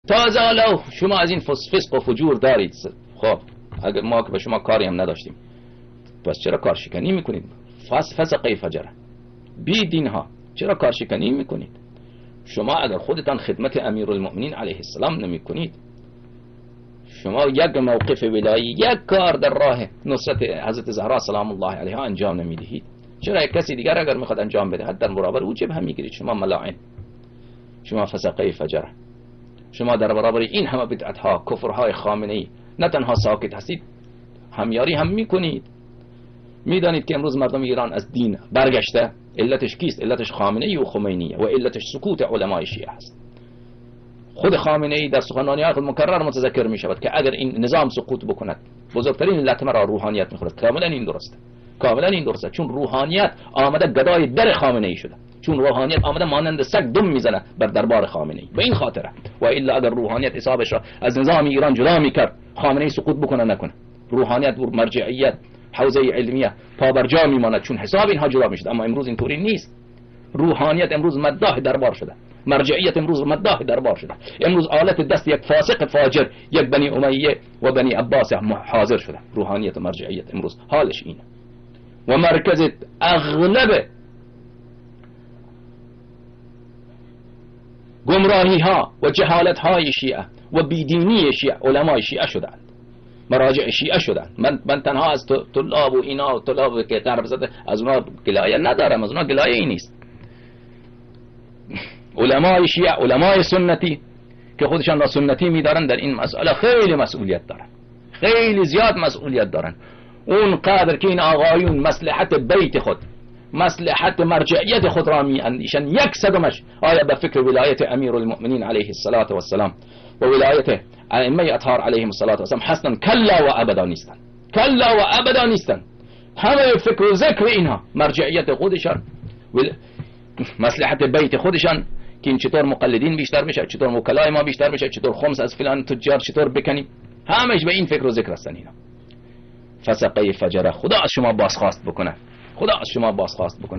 تازه حالا شما از این فسق و فجور دارید، خب اگر ما که به شما کاری هم نداشتیم پس چرا کارشکنی میکنید؟ فسق فجر بی دین ها چرا کارشکنی میکنید؟ شما اگر خودتان خدمت امیرالمؤمنین علیه السلام نمی کنید، شما یک موقف ولایی، یک کار در راه نصرت حضرت زهرا سلام الله علیها انجام نمی دهید، چرا یک کسی دیگر اگر میخواد انجام بده در برابر او جبهه میگیرید؟ شما ملاعن، شما فسقه فجره، شما در برابر این همه بدعت ها کفرهای خامنه ای نه تنها ساکت هستید، همیاری هم میکنید. میدانید که امروز مردم ایران از دین برگشته، علتش کیست؟ علتش خامنه ای و خمینیه و علتش سکوت علمای شیعه است. خود خامنه ای در سخنرانی‌های خود مکرر متذکر می شود که اگر این نظام سقوط بکند بزرگترین لطمه را روحانیت میخورد. کاملا این درسته، کاملا این درسته، چون روحانیت آمده گدای در خامنه ای شده، چون روحانیت آمده مانند سگ دم میزنه بر دربار خامنه ای. به این خاطره، و الا اگر روحانیت حسابش را از نظام ایران جدا میکرد خامنه ای سقوط بکنه نکنه، روحانیت و مرجعیت حوزه علمیه پابرجا میماند چون حساب اینها جدا میشد. اما امروز اینطوری نیست. روحانیت امروز مداح دربار شده، مرجعیت امروز مداح دربار شده، امروز آلت دست یک فاسق فاجر، یک بنی امیه و بنی عباس حاضر شده. روحانیت و مرجعیت امروز حالش اینه و مرکز اغلب گمراهی ها و جهالت های شیعه و بیدینی شیعه علمای شیعه شدند، مراجع شیعه شدند. من تنها از طلاب و اینا و طلاب که غرب زده از اونا گلایه ندارم، از اونا گلایه ای نیست. علمای شیعه، علمای سنتی که خودشان را سنتی میدارن در این مسئله خیلی مسئولیت دارن، خیلی زیاد مسئولیت دارن. اون قدر که این آقایون مصلحت بیت خود، مصلحت مرجعیت خود را می اندیشن، یک صدمش آیا به فکر ولایت امیرالمؤمنین علیه السلام و ولایت ائمه اطهار علیهم السلام هستن؟ کلا و ابدا نیستن، کلا و ابدا نیستن. همه فکر و ذکر اینها مرجعیت خودشان، مصلحت بیت خودشان که این چطور مقلدین بیشتر میشه، چطور وکلای ما بیشتر میشه، چطور خمس از فلان تجار چطور بکنیم، همش به این فکر و ذکر هستن اینا. فسقه فجره. خدا از شما بازخواست بکنه، خدا از شما بازخواست بکنه.